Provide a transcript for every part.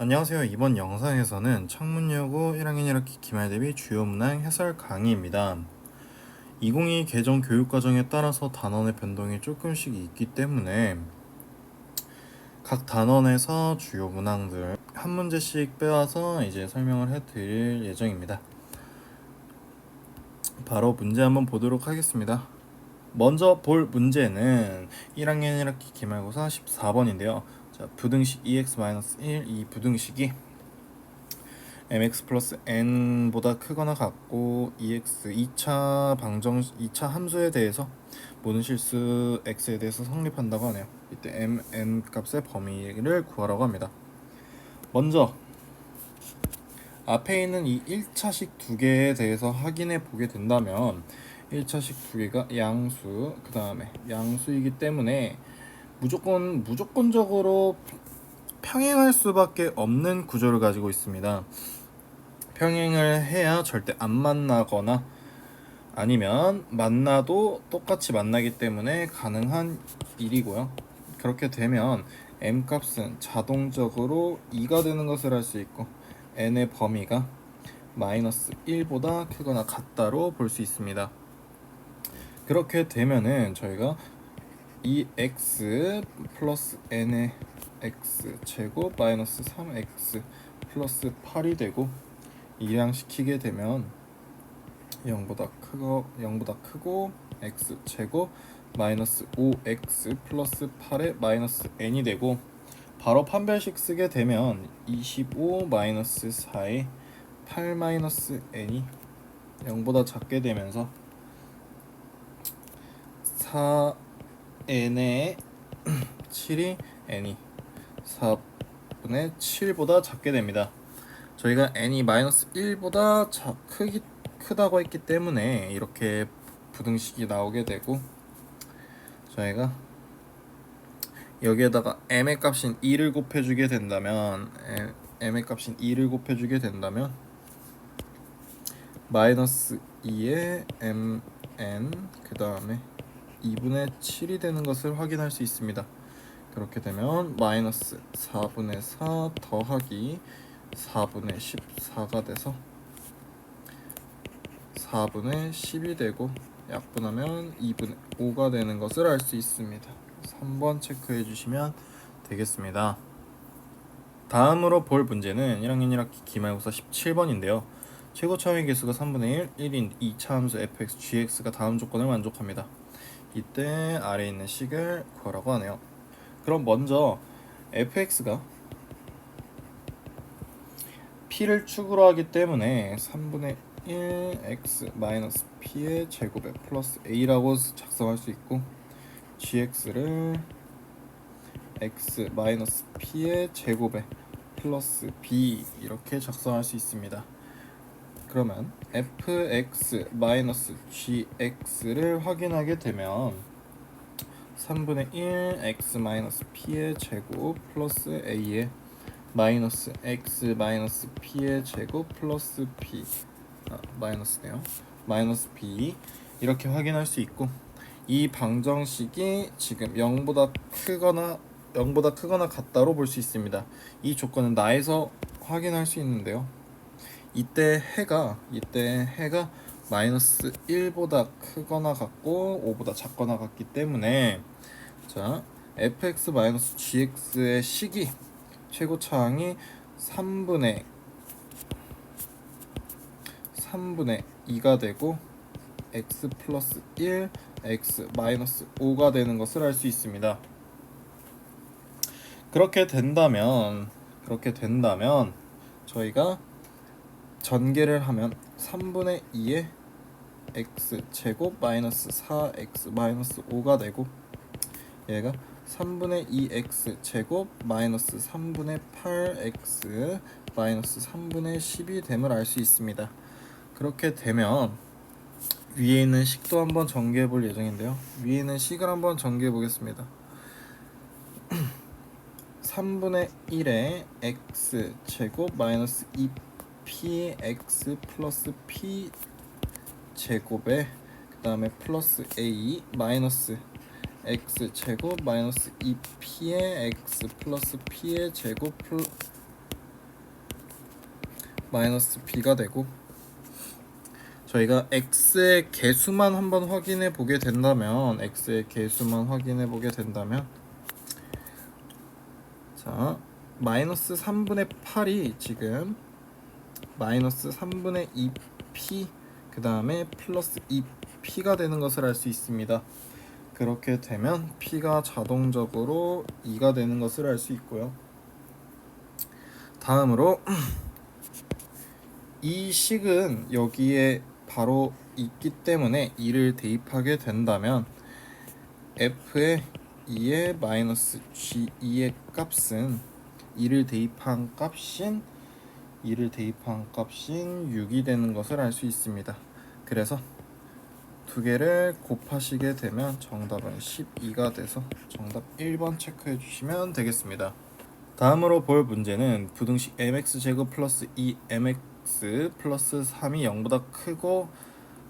안녕하세요. 이번 영상에서는 창문여고 1학년 1학기 기말 대비 주요 문항 해설 강의입니다. 2022 개정 교육과정에 따라서 단원의 변동이 조금씩 있기 때문에 각 단원에서 주요 문항들 한 문제씩 빼와서 이제 설명을 해드릴 예정입니다. 바로 문제 한번 보도록 하겠습니다. 먼저 볼 문제는 1학년 1학기 기말고사 14번인데요. 자, 부등식 2x-1 이 부등식이 mx 플러스 n보다 크거나 같고 EX 2차 함수에 대해서 모든 실수 x에 대해서 성립한다고 하네요. 이때 n 값의 범위를 구하라고 합니다. 먼저 앞에 있는 이 1차식 두 개에 대해서 확인해 보게 된다면 1차식 두 개가 양수, 그 다음에 양수이기 때문에 무조건적으로 평행할 수밖에 없는 구조를 가지고 있습니다. 평행을 해야 절대 안 만나거나 아니면 만나도 똑같이 만나기 때문에 가능한 일이고요. 그렇게 되면 m 값은 자동적으로 2가 되는 것을 알 수 있고 n의 범위가 마이너스 1보다 크거나 같다로 볼 수 있습니다. 그렇게 되면은 저희가 이 x 플러스 n의 x 제곱 마이너스 3x 플러스 8이 되고 이항시키게 되면 0보다 크고 x 제곱 마이너스 5x 플러스 8의 마이너스 n이 되고 바로 판별식 쓰게 되면 25 마이너스 4의 8 마이너스 n이 0보다 작게 되면서 4n의 7이 n이 4분의 7보다 작게 됩니다. 저희가 n이 마이너스 1보다 크다고 했기 때문에 이렇게 부등식이 나오게 되고 저희가 여기에다가 m의 값인 2를 곱해주게 된다면 마이너스 2의 mn 그 다음에 2분의 7이 되는 것을 확인할 수 있습니다. 그렇게 되면 마이너스 4분의 4 더하기 4분의 14가 돼서 4분의 10이 되고 약분하면 2분의 5가 되는 것을 알 수 있습니다. 3번 체크해 주시면 되겠습니다. 다음으로 볼 문제는 1학년 1학기 기말고사 17번인데요. 최고차의 개수가 3분의 1, 1인 2차 함수 fx, gx가 다음 조건을 만족합니다. 이때 아래에 있는 식을 구하라고 하네요. 그럼 먼저 fx가 p를 축으로 하기 때문에 3분의 1 x 마이너스 p의 제곱에 플러스 a라고 작성할 수 있고 gx를 x 마이너스 p의 제곱에 플러스 b 이렇게 작성할 수 있습니다. 그러면 fx 마이너스 gx를 확인하게 되면 3분의 1 x 마이너스 p의 제곱 플러스 a의 마이너스 x 마이너스 p의 제곱 플러스 p 마이너스네요. 마이너스 b 이렇게 확인할 수 있고 이 방정식이 지금 0보다 크거나 같다로 볼 수 있습니다. 이 조건은 나에서 확인할 수 있는데요. 이때 해가 마이너스 1보다 크거나 같고 5보다 작거나 같기 때문에 자 fx 마이너스 gx의 식이 최고차항이 3분의 2가 되고 x 플러스 1, x 마이너스 5가 되는 것을 알 수 있습니다. 그렇게 된다면 저희가 전개를 하면 3분의 2의 x 제곱 마이너스 4x 마이너스 5가 되고 얘가 3분의 2x 제곱 마이너스 3분의 8x 마이너스 3분의 10이 됨을 알 수 있습니다. 그렇게 되면 위에 있는 식도 한번 전개해 볼 예정인데요. 위에 있는 식을 한번 전개해 보겠습니다. 3분의 1의 x 제곱 마이너스 2px 플러스 p 제곱에 그 다음에 플러스 a 마이너스 x 제곱 마이너스 2p의 x 플러스 p의 제곱 마이너스 b가 되고, 저희가 x의 개수만 한번 확인해 보게 된다면, 자, 마이너스 3분의 8이 지금 마이너스 3분의 2p, 그 다음에 플러스 2p가 되는 것을 알 수 있습니다. 그렇게 되면 p가 자동적으로 2가 되는 것을 알 수 있고요. 다음으로 이 식은 여기에 바로 있기 때문에 2를 대입하게 된다면 f의 2의 마이너스 g2의 값은 2를 대입한 값인 6이 되는 것을 알 수 있습니다. 그래서 두 개를 곱하시게 되면 정답은 12가 돼서 정답 1번 체크해 주시면 되겠습니다. 다음으로 볼 문제는 부등식 mx제곱 플러스 2mx 플러스 3이 0보다 크고,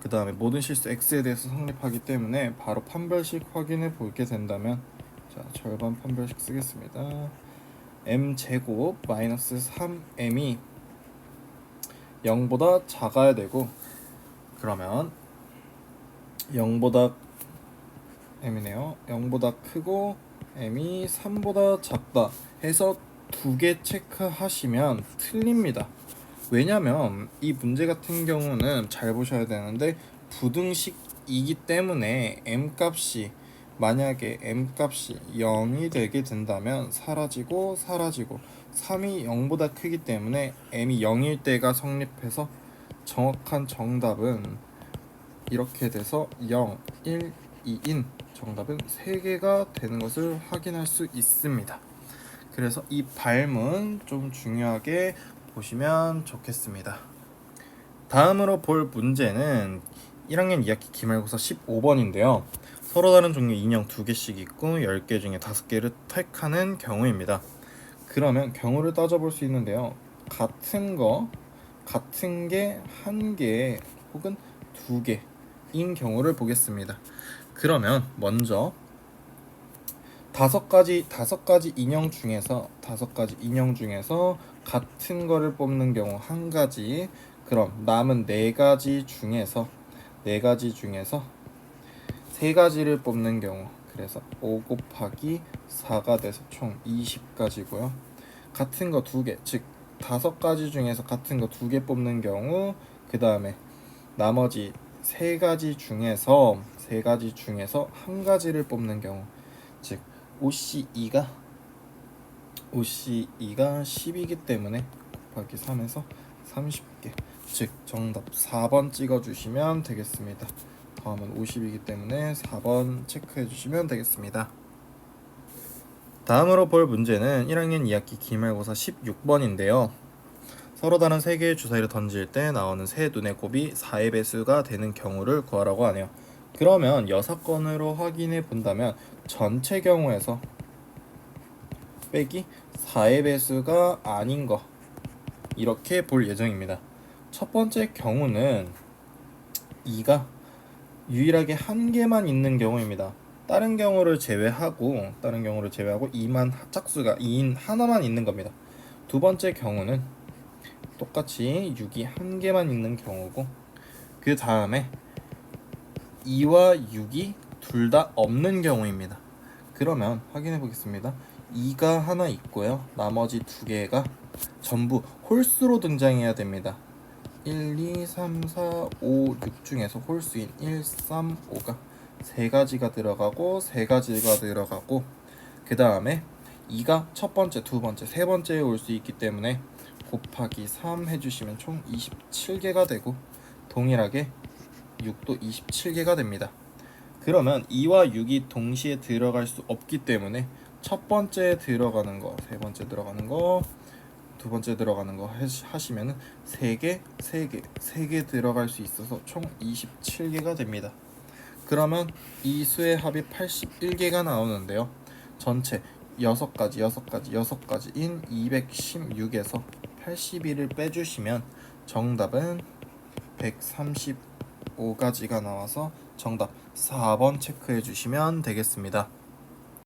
그 다음에 모든 실수 x에 대해서 성립하기 때문에 바로 판별식 확인해 보게 된다면, 자, 절반 판별식 쓰겠습니다. m제곱 마이너스 3m이 0보다 작아야 되고, 그러면 0보다 m이네요. 0보다 크고 m이 3보다 작다 해서 두 개 체크하시면 틀립니다. 왜냐면 이 문제 같은 경우는 잘 보셔야 되는데, 부등식이기 때문에 만약에 m값이 0이 되게 된다면 사라지고 3이 0보다 크기 때문에 m이 0일 때가 성립해서 정확한 정답은 이렇게 돼서 0, 1, 2인 정답은 3개가 되는 것을 확인할 수 있습니다. 그래서 이 발문 좀 중요하게 보시면 좋겠습니다. 다음으로 볼 문제는 1학년 2학기 기말고사 15번인데요. 서로 다른 종류의 인형 2개씩 있고 10개 중에 5개를 택하는 경우입니다. 그러면 경우를 따져볼 수 있는데요. 같은 게 1개 혹은 2개인 경우를 보겠습니다. 그러면 먼저 5가지 인형 중에서 같은 거를 뽑는 경우 1가지, 그럼 남은 4가지 중에서 3가지를 뽑는 경우, 그래서 5 곱하기 4가 돼서 총 20가지고요. 같은 거 2개, 즉 5가지 중에서 같은 거 2개 뽑는 경우, 그 다음에 나머지 3가지 중에서 1가지를 뽑는 경우, 즉 OC2가 10이기 때문에 곱하기 3에서 30개, 즉 정답 4번 찍어주시면 되겠습니다. 다음은 50이기 때문에 4번 체크해 주시면 되겠습니다. 다음으로 볼 문제는 1학년 2학기 기말고사 16번인데요. 서로 다른 3개의 주사위를 던질 때 나오는 세 눈의 곱이 4의 배수가 되는 경우를 구하라고 하네요. 그러면 6건으로 확인해 본다면 전체 경우에서 빼기 4의 배수가 아닌 거, 이렇게 볼 예정입니다. 첫 번째 경우는 2가 유일하게 1개만 있는 경우입니다. 다른 경우를 제외하고 2만 짝수가 2인 하나만 있는 겁니다. 두 번째 경우는 똑같이 6이 1개만 있는 경우고, 그 다음에 2와 6이 둘 다 없는 경우입니다. 그러면 확인해 보겠습니다. 2가 하나 있고요. 나머지 2개가 전부 홀수로 등장해야 됩니다. 1, 2, 3, 4, 5, 6 중에서 홀수인 1, 3, 5가 3가지가 들어가고 3가지가 들어가고, 그 다음에 2가 첫 번째, 두 번째, 세 번째에 올 수 있기 때문에 곱하기 3 해주시면 총 27개가 되고, 동일하게 6도 27개가 됩니다. 그러면 2와 6이 동시에 들어갈 수 없기 때문에 첫 번째 들어가는 거, 세 번째 들어가는 거, 두 번째 들어가는 거 하시면은 3개 들어갈 수 있어서 총 27개가 됩니다. 그러면 이 수의 합이 81개가 나오는데요. 전체 6가지인 216에서 81을 빼주시면 정답은 135가지가 나와서 정답 4번 체크해 주시면 되겠습니다.